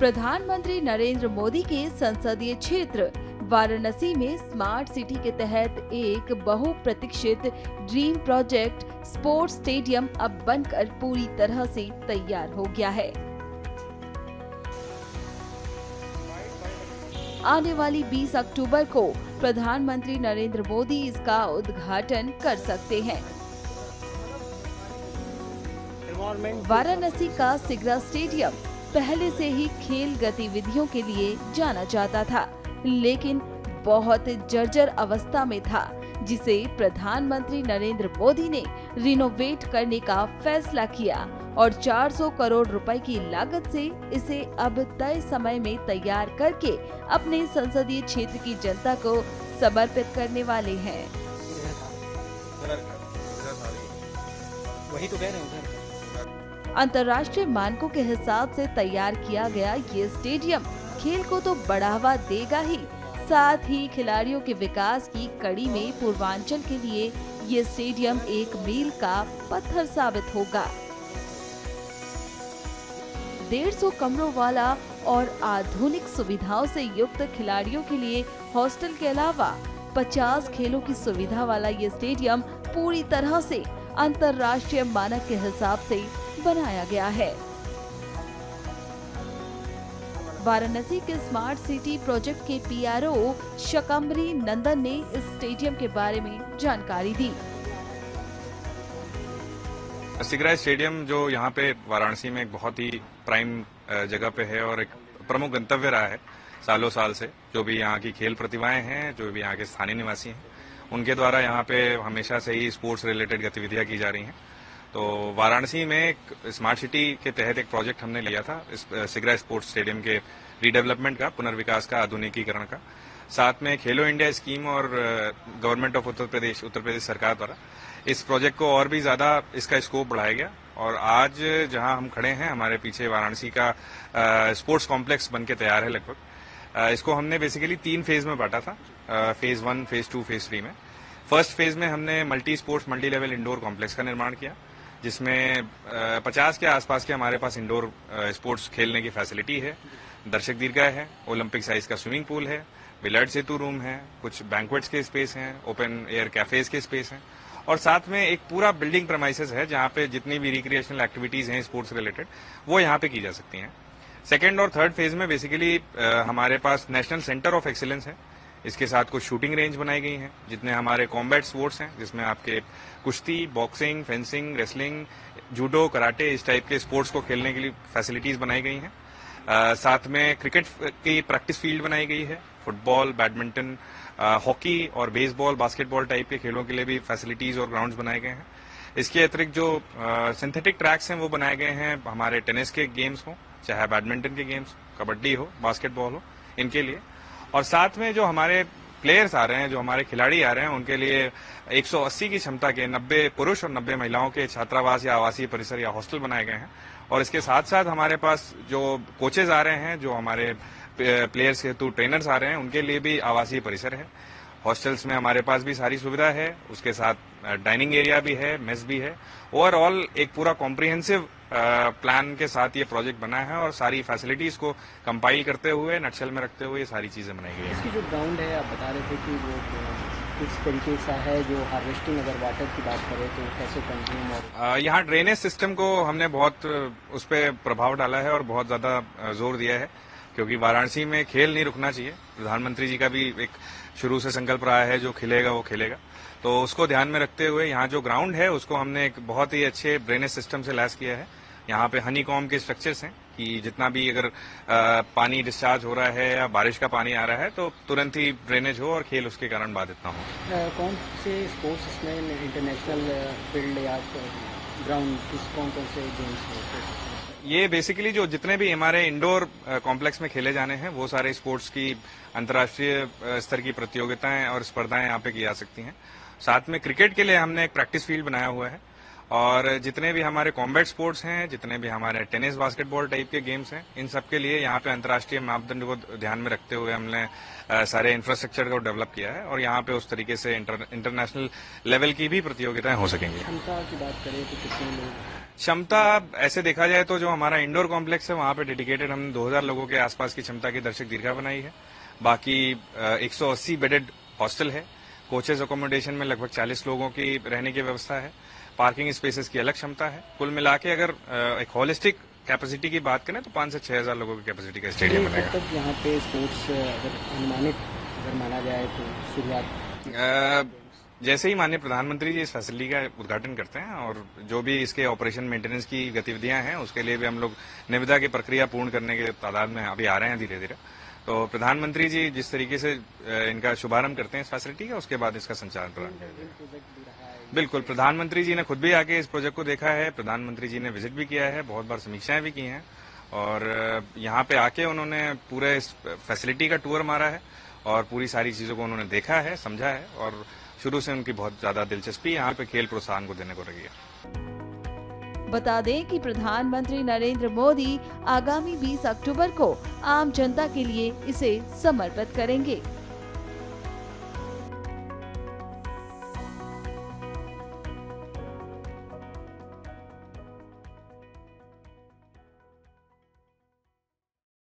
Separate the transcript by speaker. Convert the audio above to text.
Speaker 1: प्रधानमंत्री नरेंद्र मोदी के संसदीय क्षेत्र वाराणसी में स्मार्ट सिटी के तहत एक बहुप्रतीक्षित ड्रीम प्रोजेक्ट स्पोर्ट्स स्टेडियम अब बनकर पूरी तरह से तैयार हो गया है। आने वाली 20 अक्टूबर को प्रधानमंत्री नरेंद्र मोदी इसका उद्घाटन कर सकते हैं। वाराणसी का सिगरा स्टेडियम पहले से ही खेल गतिविधियों के लिए जाना जाता था, लेकिन बहुत जर्जर अवस्था में था, जिसे प्रधानमंत्री नरेंद्र मोदी ने रिनोवेट करने का फैसला किया और 400 करोड़ रुपए की लागत से इसे अब तय समय में तैयार करके अपने संसदीय क्षेत्र की जनता को समर्पित करने वाले हैं।
Speaker 2: वही तो कह रहे हैं।
Speaker 1: अंतर्राष्ट्रीय मानकों के हिसाब से तैयार किया गया ये स्टेडियम खेल को तो बढ़ावा देगा ही, साथ ही खिलाड़ियों के विकास की कड़ी में पूर्वांचल के लिए ये स्टेडियम एक मील का पत्थर साबित होगा। 150 कमरों वाला और आधुनिक सुविधाओं से युक्त खिलाड़ियों के लिए हॉस्टल के अलावा 50 खेलों की सुविधा वाला ये स्टेडियम पूरी तरह से अंतर्राष्ट्रीय मानक के हिसाब से बनाया गया है। वाराणसी के स्मार्ट सिटी प्रोजेक्ट के पीआरओ शकंबरी नंदन ने इस स्टेडियम के बारे में जानकारी दी।
Speaker 3: सिगरा स्टेडियम जो यहाँ पे वाराणसी में एक बहुत ही प्राइम जगह पे है और एक प्रमुख गंतव्य रहा है सालों साल से। जो भी यहाँ की खेल प्रतिभाएं हैं, जो भी यहाँ के स्थानीय निवासी हैं, उनके द्वारा यहाँ पे हमेशा से ही स्पोर्ट्स रिलेटेड गतिविधियां की जा रही हैं। तो वाराणसी में एक स्मार्ट सिटी के तहत एक प्रोजेक्ट हमने लिया था इस सिगरा स्पोर्ट्स स्टेडियम के रीडेवलपमेंट का, पुनर्विकास का, आधुनिकीकरण का। साथ में खेलो इंडिया स्कीम और गवर्नमेंट ऑफ उत्तर प्रदेश सरकार द्वारा इस प्रोजेक्ट को और भी ज्यादा इसका स्कोप बढ़ाया गया। और आज जहां हम खड़े हैं, हमारे पीछे वाराणसी का स्पोर्ट्स कॉम्प्लेक्स बनके तैयार है लगभग। इसको हमने बेसिकली 3 फेज में बांटा था, फेज 1, फेज 2, फेज 3 में। फर्स्ट फेज में हमने multi sports multi level indoor complex का निर्माण किया, जिसमें 50 के आसपास के हमारे पास इंडोर स्पोर्ट्स खेलने की फैसिलिटी है, दर्शक दीर्घा है, ओलंपिक साइज का स्विमिंग पूल है, बिलियर्ड सेतु रूम है, कुछ बैंक्वेट्स के स्पेस हैं, ओपन एयर कैफेज के स्पेस हैं, और साथ में एक पूरा बिल्डिंग प्रेमाइसेस है जहां पे जितनी भी रिक्रिएशनल एक्टिविटीज हैं स्पोर्ट्स रिलेटेड वो यहां पे की जा सकती हैं। सेकेंड और थर्ड फेज में बेसिकली हमारे पास नेशनल सेंटर ऑफ एक्सीलेंस है। इसके साथ कुछ शूटिंग रेंज बनाई गई हैं, जितने हमारे कॉम्बैट स्पोर्ट्स हैं, जिसमें आपके कुश्ती, boxing, fencing, wrestling, judo, karate, इस टाइप के स्पोर्ट्स को खेलने के लिए फैसिलिटीज बनाई गई हैं। साथ में क्रिकेट की प्रैक्टिस फील्ड बनाई गई है, फुटबॉल, बैडमिंटन, हॉकी और बेसबॉल, बास्केटबॉल टाइप के खेलों के लिए भी फैसिलिटीज और ग्राउंड्स बनाए गए हैं। इसके अतिरिक्त जो सिंथेटिक ट्रैक्स हैं वो बनाए गए हैं हमारे टेनिस के गेम्स हो, चाहे बैडमिंटन के गेम्स, कबड्डी हो, बास्केटबॉल हो, इनके लिए। और साथ में जो हमारे प्लेयर्स आ रहे हैं, जो हमारे खिलाड़ी आ रहे हैं, उनके लिए 180 की क्षमता के 90 पुरुष और 90 महिलाओं के छात्रावास या आवासीय परिसर या हॉस्टल बनाए गए हैं। और इसके साथ साथ हमारे पास जो कोचेज आ रहे हैं, जो हमारे प्लेयर्स के हेतु ट्रेनर्स आ रहे हैं, उनके लिए भी आवासीय परिसर है। हॉस्टल्स में हमारे पास भी सारी सुविधा है, उसके साथ डाइनिंग एरिया भी है, मेस भी है। ओवरऑल एक पूरा कॉम्प्रिहेंसिव प्लान के साथ ये प्रोजेक्ट बना है और सारी फैसिलिटीज को कंपाइल करते हुए, नटशेल में रखते हुए ये सारी चीजें बनाई गई है।
Speaker 2: इसकी जो ग्राउंड है, आप बता रहे थे कि वो किस तरीके सा है, जो हार्वेस्टिंग अगर वाटर की बात करें तो कैसे कंज्यूम और
Speaker 3: यहाँ ड्रेनेज सिस्टम को हमने बहुत उस पर प्रभाव डाला है और बहुत ज्यादा जोर दिया है, क्योंकि वाराणसी में खेल नहीं रुकना चाहिए। प्रधानमंत्री जी का भी एक शुरू से संकल्प रहा है, जो खिलेगा वो खेलेगा। तो उसको ध्यान में रखते हुए यहाँ जो ग्राउंड है उसको हमने एक बहुत ही अच्छे ड्रेनेज सिस्टम से लैस किया है। यहाँ पे हनी कॉम्ब के स्ट्रक्चर्स हैं कि जितना भी अगर पानी डिस्चार्ज हो रहा है या बारिश का पानी आ रहा है तो तुरंत ही ड्रेनेज हो और खेल उसके कारण बाधित ना हो।
Speaker 2: कौन से स्पोर्ट्स में इंटरनेशनल फील्ड या ग्राउंड कौन से गेम्स हैं?
Speaker 3: ये बेसिकली जो जितने भी हमारे इंडोर कॉम्प्लेक्स में खेले जाने हैं वो सारे स्पोर्ट्स की अंतर्राष्ट्रीय स्तर की प्रतियोगिताएं और स्पर्धाएं यहाँ पे की जा सकती हैं। साथ में क्रिकेट के लिए हमने एक प्रैक्टिस फील्ड बनाया हुआ है और जितने भी हमारे कॉम्बैट स्पोर्ट्स हैं, जितने भी हमारे टेनिस, बास्केटबॉल टाइप के गेम्स हैं, इन सब के लिए यहाँ पे अंतर्राष्ट्रीय मापदंड को ध्यान में रखते हुए हमने सारे इंफ्रास्ट्रक्चर को डेवलप किया है और यहाँ पे उस तरीके से इंटरनेशनल लेवल की भी प्रतियोगिताएं हो सकेंगी।
Speaker 2: क्षमता की बात करें तो कितने लोग?
Speaker 3: क्षमता ऐसे देखा जाए तो जो हमारा इंडोर कॉम्प्लेक्स है वहां पे डेडिकेटेड हमने 2000 लोगों के आसपास की क्षमता की दर्शक दीर्घा बनाई है। बाकी 180 बेडेड हॉस्टल है। कोचेज अकोमोडेशन में लगभग 40 लोगों की रहने की व्यवस्था है। पार्किंग स्पेसेस की अलग क्षमता है। कुल मिला के अगर एक होलिस्टिक कैपेसिटी की बात करें तो 5 से 6 हजार लोगों की कैपेसिटी का स्टेडियम बनेगा।
Speaker 2: तब यहाँ पे स्पोर्ट्स अगर अनुमानित अगर माना जाए तो शुरुआत
Speaker 3: जैसे ही माननीय प्रधानमंत्री जी इस फैसिलिटी का उद्घाटन करते हैं और जो भी इसके ऑपरेशन मेंटेनेंस की गतिविधियां हैं उसके लिए भी हम लोग निविदा की प्रक्रिया पूर्ण करने के तादाद में अभी आ रहे हैं धीरे धीरे। तो प्रधानमंत्री जी जिस तरीके से इनका शुभारंभ करते हैं इस फैसिलिटी का उसके बाद इसका संचालन प्रदान करेंगे। बिल्कुल, प्रधानमंत्री जी ने खुद भी आके इस प्रोजेक्ट को देखा है। प्रधानमंत्री जी ने विजिट भी किया है, बहुत बार समीक्षाएं भी की हैं और यहाँ पे आके उन्होंने पूरे इस फैसिलिटी का टूर मारा है और पूरी सारी चीजों को उन्होंने देखा है, समझा है और शुरू से उनकी बहुत ज्यादा दिलचस्पी यहाँ पे खेल प्रोत्साहन को देने को रही है।
Speaker 1: बता दें कि प्रधानमंत्री नरेंद्र मोदी आगामी 20 अक्टूबर को आम जनता के लिए इसे समर्पित करेंगे।